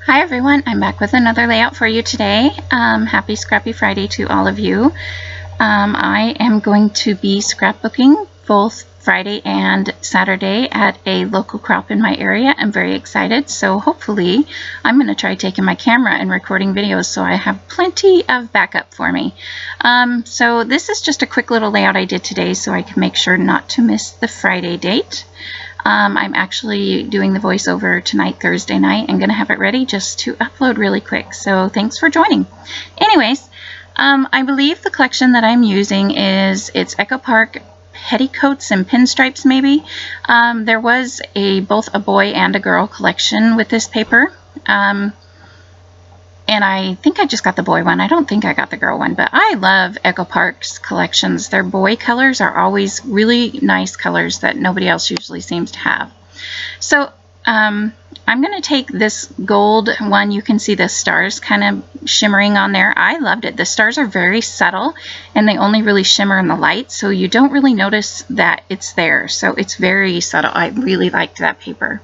Hi everyone, I'm back with another layout for you today. Happy Scrappy Friday to all of you. I am going to be scrapbooking both Friday and Saturday at a local crop in my area. I'm very excited, so hopefully I'm going to try taking my camera and recording videos so I have plenty of backup for me. So this is just a quick little layout I did today so I can make sure not to miss the Friday date. I'm actually doing the voiceover tonight, Thursday night, and going to have it ready just to upload really quick. So thanks for joining. Anyways, I believe the collection that I'm using is Echo Park Petticoats and Pinstripes, maybe. There was both a boy and a girl collection with this paper. And I think I just got the boy one. I don't think I got the girl one, but I love Echo Park's collections. Their boy colors are always really nice colors that nobody else usually seems to have. So I'm going to take this gold one. You can see the stars kind of shimmering on there. I loved it. The stars are very subtle and they only really shimmer in the light, so you don't really notice that it's there. So it's very subtle. I really liked that paper.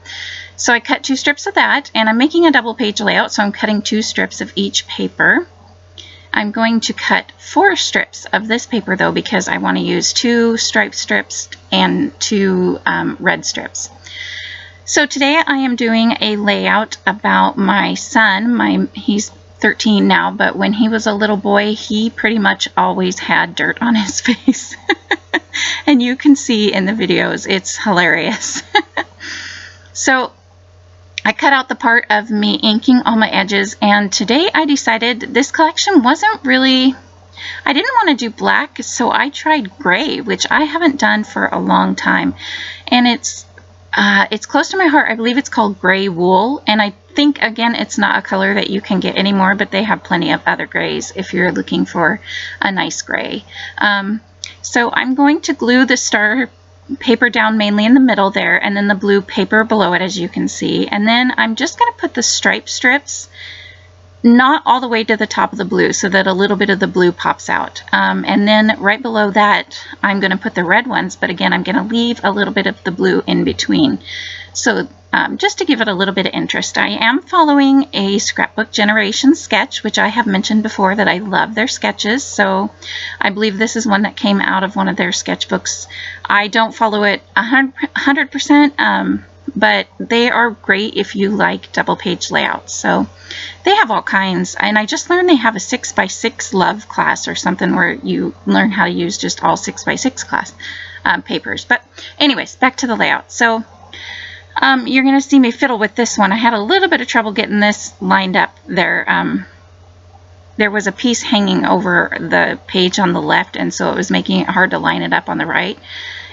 So I cut 2 strips of that, and I'm making a double page layout, so I'm cutting 2 strips of each paper. I'm going to cut 4 strips of this paper though, because I want to use 2 striped strips and 2 red strips. So today I am doing a layout about my son. He's 13 now, but when he was a little boy, he pretty much always had dirt on his face. And you can see in the videos, it's hilarious. So I cut out the part of me inking all my edges, and today I decided this collection wasn't really, I didn't want to do black, so I tried gray, which I haven't done for a long time. And it's close to my heart. I believe it's called gray wool, and I think, again, it's not a color that you can get anymore, but they have plenty of other grays if you're looking for a nice gray. So I'm going to glue the star paper down mainly in the middle there, and then the blue paper below it, as you can see. And then I'm just going to put the stripe strips not all the way to the top of the blue so that a little bit of the blue pops out. And then right below that, I'm going to put the red ones, but again, I'm going to leave a little bit of the blue in between. So just to give it a little bit of interest, I am following a Scrapbook Generation sketch, which I have mentioned before that I love their sketches. So I believe this is one that came out of one of their sketchbooks. I don't follow it 100%, but they are great if you like double page layouts. So they have all kinds, and I just learned they have a 6x6 love class or something where you learn how to use just all 6x6 class papers. But anyways, back to the layout. So you're going to see me fiddle with this one. I had a little bit of trouble getting this lined up there. There was a piece hanging over the page on the left, and so it was making it hard to line it up on the right.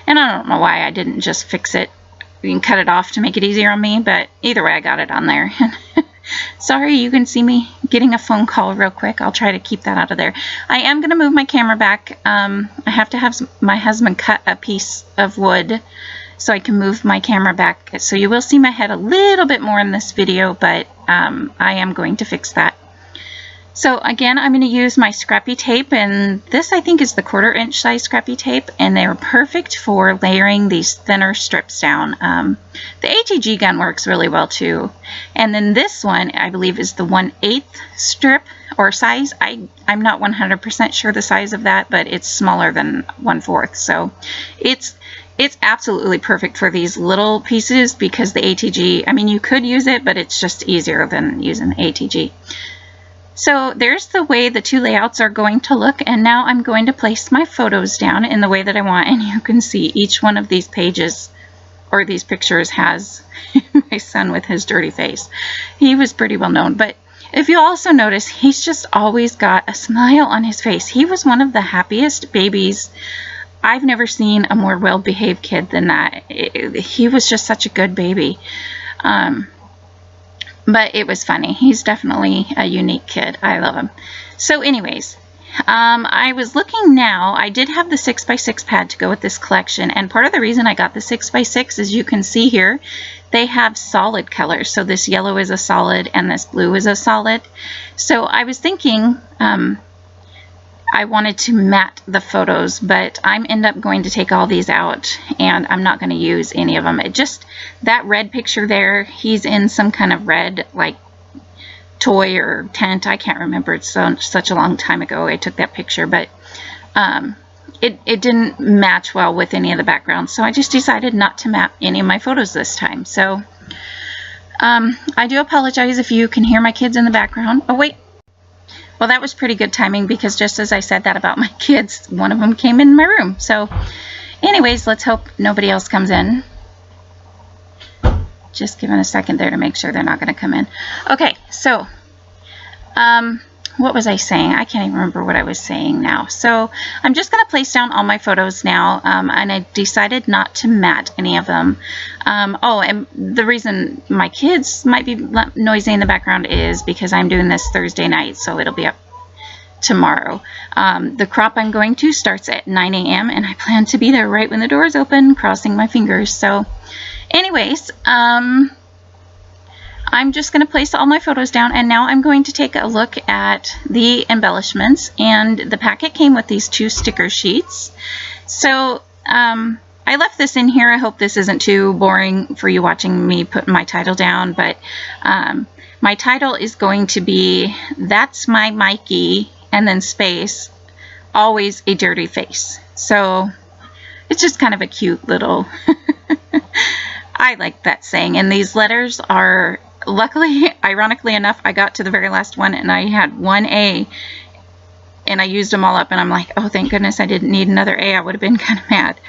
And I don't know why I didn't just fix it. You can cut it off to make it easier on me, but either way I got it on there. Sorry, you can see me getting a phone call real quick. I'll try to keep that out of there. I am going to move my camera back. I have to have my husband cut a piece of wood so I can move my camera back. So you will see my head a little bit more in this video, but I am going to fix that. So again, I'm going to use my scrappy tape, and this I think is the 1/4 inch size scrappy tape, and they are perfect for layering these thinner strips down. The ATG gun works really well too. And then this one I believe is the 1/8 strip or size. I'm not 100% sure the size of that, but it's smaller than 1/4. So it's absolutely perfect for these little pieces because the ATG, I mean, you could use it, but it's just easier than using the ATG. So there's the way the 2 layouts are going to look, and now I'm going to place my photos down in the way that I want, and you can see each one of these pages or these pictures has my son with his dirty face. He was pretty well known, but if you also notice, he's just always got a smile on his face. He was one of the happiest babies. I've never seen a more well-behaved kid than that. He was just such a good baby. But it was funny. He's definitely a unique kid. I love him. So anyways, I was looking now. I did have the 6x6 pad to go with this collection, and part of the reason I got the 6x6 is you can see here, they have solid colors. So this yellow is a solid and this blue is a solid. So I was thinking I wanted to matte the photos, but I'm end up going to take all these out and I'm not going to use any of them. It just, that red picture there, he's in some kind of red, like toy or tent. I can't remember. It's such a long time ago I took that picture, but it didn't match well with any of the backgrounds, so I just decided not to map any of my photos this time. So I do apologize if you can hear my kids in the background. Oh wait, well, that was pretty good timing, because just as I said that about my kids, one of them came in my room. So anyways, let's hope nobody else comes in. Just giving a second there to make sure they're not going to come in. Okay, so what was I saying? I can't even remember what I was saying now. So I'm just going to place down all my photos now, and I decided not to mat any of them. Oh, and the reason my kids might be noisy in the background is because I'm doing this Thursday night, so it'll be up tomorrow. The crop I'm going to starts at 9 a.m. and I plan to be there right when the doors open, crossing my fingers. So anyways, I'm just going to place all my photos down, and now I'm going to take a look at the embellishments. And the packet came with these 2 sticker sheets. So I left this in here. I hope this isn't too boring for you watching me put my title down, but my title is going to be "That's My Mikey," and then space, "Always a Dirty Face." So it's just kind of a cute little I like that saying. And these letters are, luckily, ironically enough, I got to the very last one and I had 1 A and I used them all up, and I'm like, oh, thank goodness I didn't need another A. I would have been kind of mad.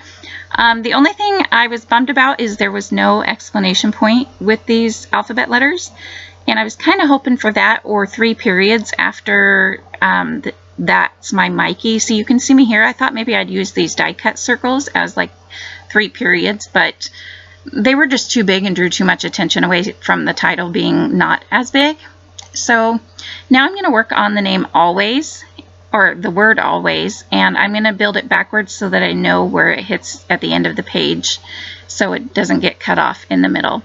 The only thing I was bummed about is there was no exclamation point with these alphabet letters, and I was kind of hoping for that, or 3 periods after "That's My Mikey." So you can see me here. I thought maybe I'd use these die cut circles as like 3 periods, but they were just too big and drew too much attention away from the title being not as big. So now I'm going to work on the name "Always," or the word "always," and I'm going to build it backwards so that I know where it hits at the end of the page, so it doesn't get cut off in the middle.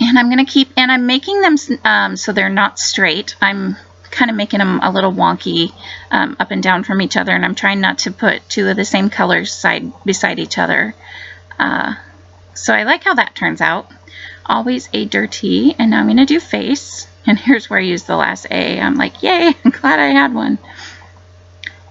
And I'm going to keep, and I'm making them so they're not straight. I'm kind of making them a little wonky up and down from each other, and I'm trying not to put 2 of the same colors side beside each other. So I like how that turns out. Always a dirty, and now I'm going to do face, and here's where I use the last A. I'm like, yay, I'm glad I had one.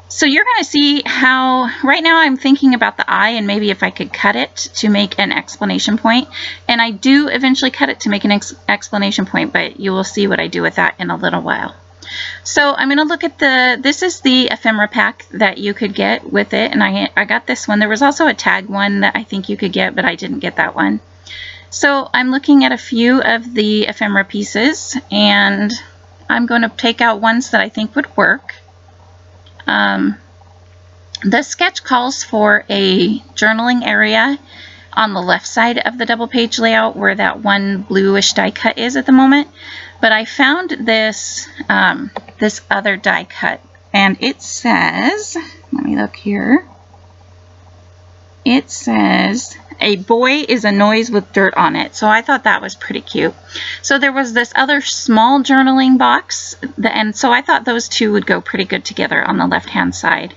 So you're going to see how, right now I'm thinking about the I, and maybe if I could cut it to make an exclamation point. And I do eventually cut it to make an exclamation point, but you will see what I do with that in a little while. So I'm going to look at this is the ephemera pack that you could get with it, and I got this one. There was also a tag one that I think you could get, but I didn't get that one. So I'm looking at a few of the ephemera pieces, and I'm going to take out ones that I think would work. The sketch calls for a journaling area on the left side of the double page layout where that one bluish die cut is at the moment. But I found this this other die cut, and it says, let me look here, it says, "A boy is a noise with dirt on it." So I thought that was pretty cute. So there was this other small journaling box, and so I thought those 2 would go pretty good together on the left-hand side.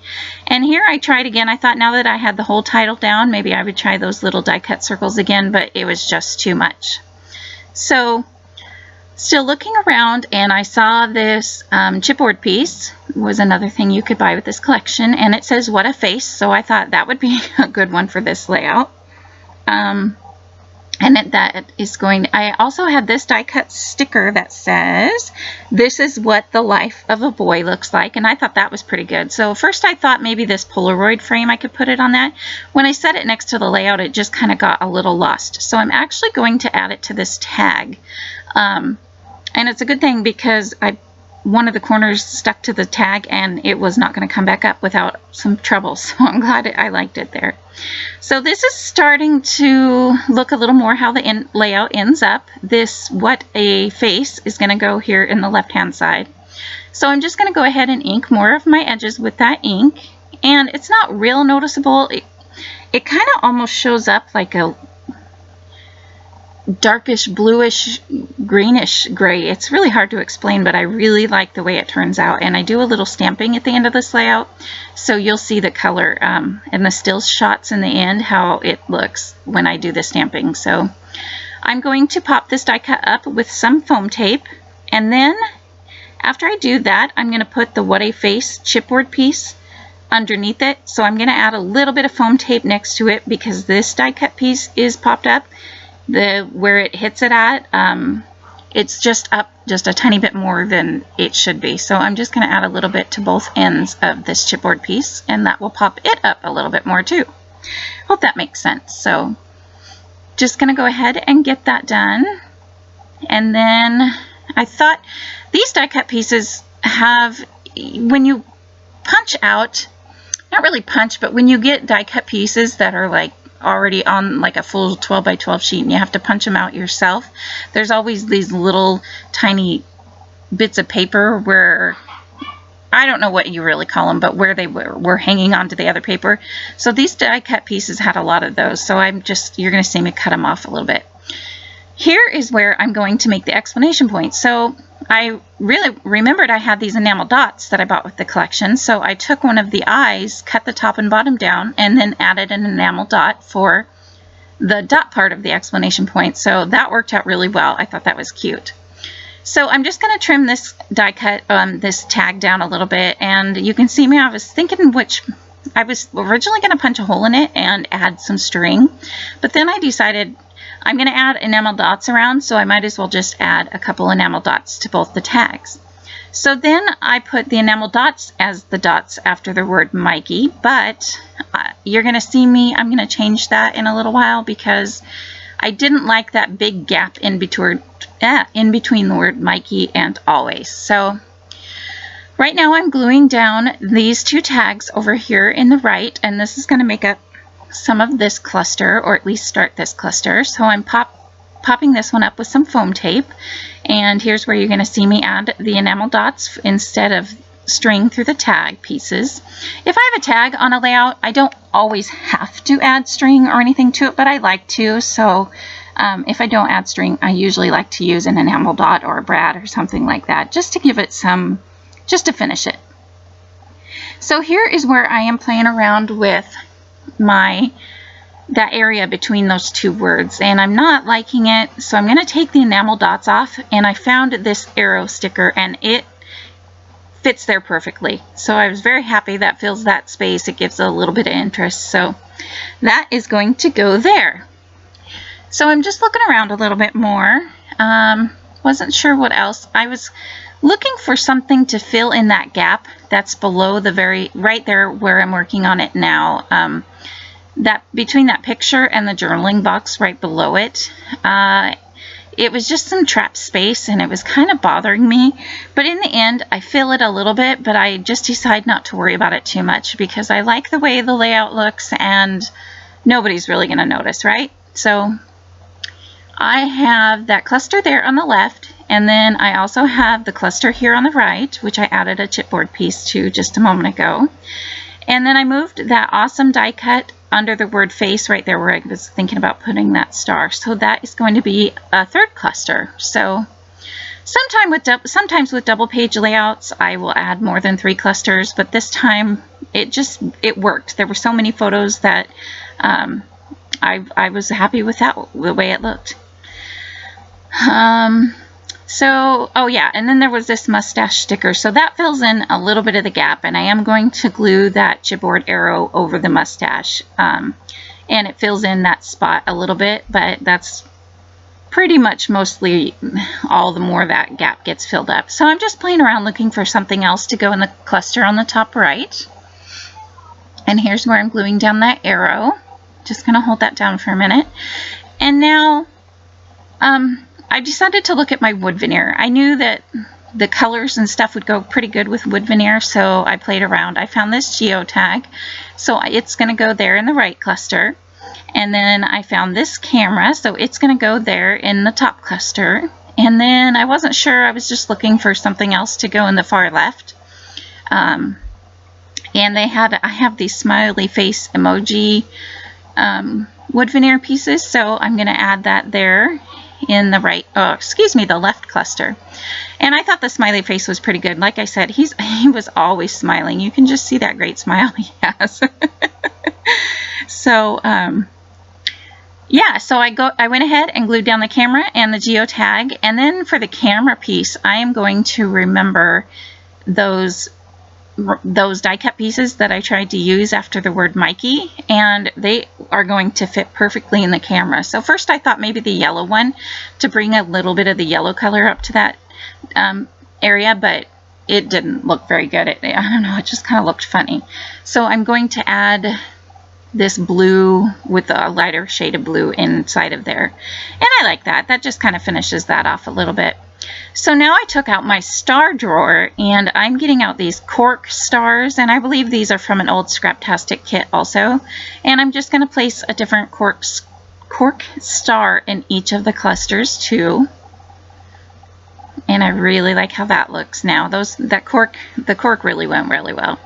And here I tried again. I thought now that I had the whole title down, maybe I would try those little die cut circles again, but it was just too much. So still looking around, and I saw this chipboard piece was another thing you could buy with this collection, and it says "What a Face," so I thought that would be a good one for this layout. And that is going to, I also had this die cut sticker that says, "This is what the life of a boy looks like," and I thought that was pretty good. So first I thought maybe this Polaroid frame I could put it on that. When I set it next to the layout, it just kind of got a little lost. So I'm actually going to add it to this tag. And it's a good thing because one of the corners stuck to the tag and it was not going to come back up without some trouble. So I'm glad I liked it there. So this is starting to look a little more how the layout ends up. This "What a Face" is going to go here in the left-hand side. So I'm just going to go ahead and ink more of my edges with that ink. And it's not real noticeable. It kind of almost shows up like a darkish bluish greenish gray. It's really hard to explain, but I really like the way it turns out. And I do a little stamping at the end of this layout, so you'll see the color and the still shots in the end, how it looks when I do the stamping. So I'm going to pop this die cut up with some foam tape, and then after I do that, I'm going to put the What a Face chipboard piece underneath it. So I'm going to add a little bit of foam tape next to it because this die cut piece is popped up. Where it hits it at, it's just up just a tiny bit more than it should be. So I'm just going to add a little bit to both ends of this chipboard piece, and that will pop it up a little bit more too. Hope that makes sense. So just going to go ahead and get that done. And then I thought these die cut pieces have, when you punch out, not really punch, but when you get die cut pieces that are like already on like a full 12 by 12 sheet and you have to punch them out yourself, there's always these little tiny bits of paper where, I don't know what you really call them, but where they were hanging onto the other paper. So these die cut pieces had a lot of those, so you're going to see me cut them off a little bit. Here is where I'm going to make the explanation point. So I really remembered I had these enamel dots that I bought with the collection, so I took one of the eyes, cut the top and bottom down, and then added an enamel dot for the dot part of the explanation point. So that worked out really well. I thought that was cute. So I'm just going to trim this die cut, this tag down a little bit, and you can see me, I was thinking I was originally going to punch a hole in it and add some string, but then I decided I'm going to add enamel dots around, so I might as well just add a couple enamel dots to both the tags. So then I put the enamel dots as the dots after the word Mikey, but you're going to see me, I'm going to change that in a little while because I didn't like that big gap in between the word Mikey and always. So right now I'm gluing down these two tags over here in the right, and this is going to make up some of this cluster, or at least start this cluster. So I'm popping this one up with some foam tape, and here's where you're going to see me add the enamel dots instead of string through the tag pieces. If I have a tag on a layout, I don't always have to add string or anything to it, but I like to. So if I don't add string, I usually like to use an enamel dot or a brad or something like that, just to give it some, just to finish it. So here is where I am playing around with that area between those two words, and I'm not liking it, so I'm going to take the enamel dots off, and I found this arrow sticker and it fits there perfectly. So I was very happy that fills that space. It gives a little bit of interest, so that is going to go there. So I'm just looking around a little bit more. Wasn't sure what else. I was looking for something to fill in that gap that's below the right there where I'm working on it now. That between that picture and the journaling box right below it, it was just some trapped space and it was kind of bothering me. But in the end, I fill it a little bit, but I just decide not to worry about it too much because I like the way the layout looks and nobody's really going to notice, right? So I have that cluster there on the left, and then I also have the cluster here on the right, which I added a chipboard piece to just a moment ago. And then I moved that awesome die cut under the word face right there where I was thinking about putting that star. So that is going to be a third cluster. So sometimes with double page layouts, I will add more than 3 clusters, but this time it worked. There were so many photos that I was happy with the way it looked. Oh yeah, and then there was this mustache sticker, so that fills in a little bit of the gap, and I am going to glue that chipboard arrow over the mustache, and it fills in that spot a little bit, but that's pretty much mostly all the more that gap gets filled up. So I'm just playing around looking for something else to go in the cluster on the top right, and here's where I'm gluing down that arrow. Just going to hold that down for a minute, and now I decided to look at my wood veneer. I knew that the colors and stuff would go pretty good with wood veneer, so I played around. I found this geo tag, so it's going to go there in the right cluster. And then I found this camera, so it's going to go there in the top cluster. And then I wasn't sure, I was just looking for something else to go in the far left. And I have these smiley face emoji wood veneer pieces, so I'm going to add that there in the the left cluster. And I thought the smiley face was pretty good. Like I said, he was always smiling. You can just see that great smile he has. So yeah, so I went ahead and glued down the camera and the geotag, and then for the camera piece, I am going to remember those die cut pieces that I tried to use after the word Mikey, and they are going to fit perfectly in the camera. So first I thought maybe the yellow one to bring a little bit of the yellow color up to that area, but it didn't look very good. I don't know, it just kind of looked funny. So I'm going to add this blue with a lighter shade of blue inside of there. And I like that. That just kind of finishes that off a little bit. So now I took out my star drawer and I'm getting out these cork stars, and I believe these are from an old Scraptastic kit also. And I'm just going to place a different cork star in each of the clusters too. And I really like how that looks now. The cork really went really well.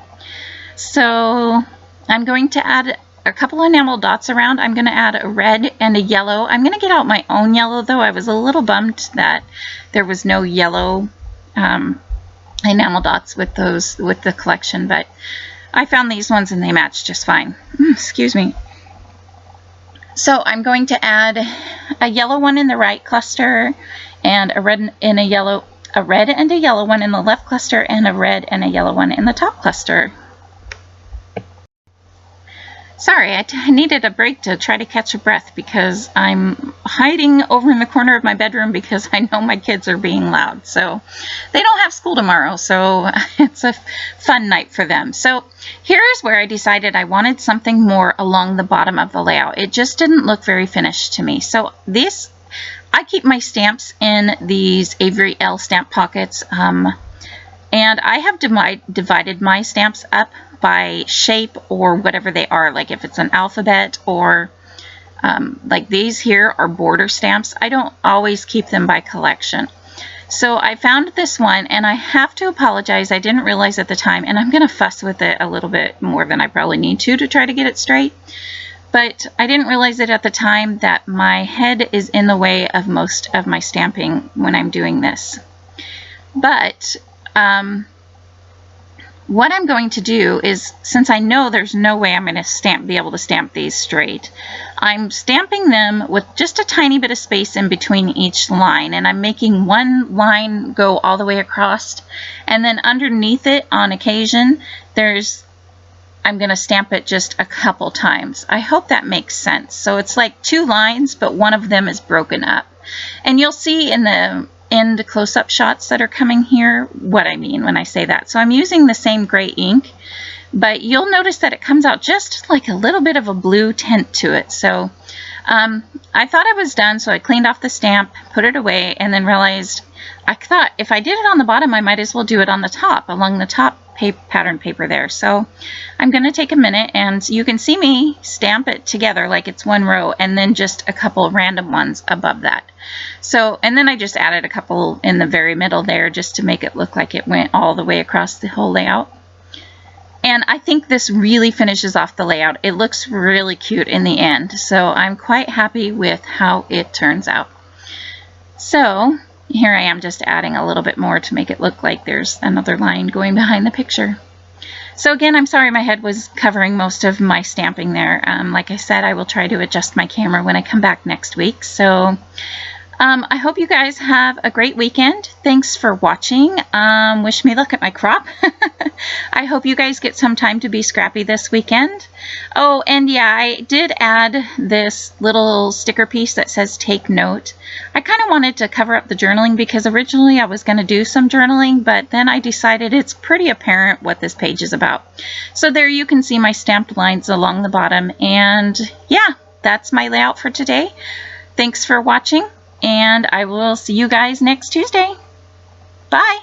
So I'm going to add a couple enamel dots around. I'm going to add a red and a yellow. I'm going to get out my own yellow though. I was a little bummed that there was no yellow enamel dots with the collection, but I found these ones and they match just fine. Excuse me. So I'm going to add a yellow one in the right cluster, and a red and a yellow one in the left cluster, and a red and a yellow one in the top cluster. Sorry, I needed a break to try to catch a breath because I'm hiding over in the corner of my bedroom because I know my kids are being loud. So they don't have school tomorrow, so it's a fun night for them. So here's where I decided I wanted something more along the bottom of the layout. It just didn't look very finished to me. So I keep my stamps in these Avery L stamp pockets, and I have divided my stamps up by shape or whatever they are, like if it's an alphabet or like these here are border stamps. I don't always keep them by collection. So I found this one, and I have to apologize, I didn't realize at the time, and I'm going to fuss with it a little bit more than I probably need to try to get it straight. But I didn't realize it at the time that my head is in the way of most of my stamping when I'm doing this. But what I'm going to do is, since I know there's no way I'm going to be able to stamp these straight, I'm stamping them with just a tiny bit of space in between each line, and I'm making one line go all the way across, and then underneath it on occasion I'm going to stamp it just a couple times. I hope that makes sense. So it's like two lines, but one of them is broken up. And you'll see in the end close-up shots that are coming here what I mean when I say that. So I'm using the same gray ink, but you'll notice that it comes out just like a little bit of a blue tint to it. So I thought I was done, so I cleaned off the stamp, put it away, and then realized I thought if I did it on the bottom, I might as well do it on the top, along the top pattern paper there. So I'm going to take a minute, and you can see me stamp it together like it's one row, and then just a couple random ones above that. So, and then I just added a couple in the very middle there just to make it look like it went all the way across the whole layout. And I think this really finishes off the layout. It looks really cute in the end, so I'm quite happy with how it turns out. So here I am just adding a little bit more to make it look like there's another line going behind the picture. So again, I'm sorry my head was covering most of my stamping there. Like I said, I will try to adjust my camera when I come back next week. So I hope you guys have a great weekend. Thanks for watching. Wish me luck at my crop. I hope you guys get some time to be scrappy this weekend. Oh, and yeah, I did add this little sticker piece that says take note. I kind of wanted to cover up the journaling because originally I was going to do some journaling, but then I decided it's pretty apparent what this page is about. So there you can see my stamped lines along the bottom. And yeah, that's my layout for today. Thanks for watching. And I will see you guys next Tuesday. Bye.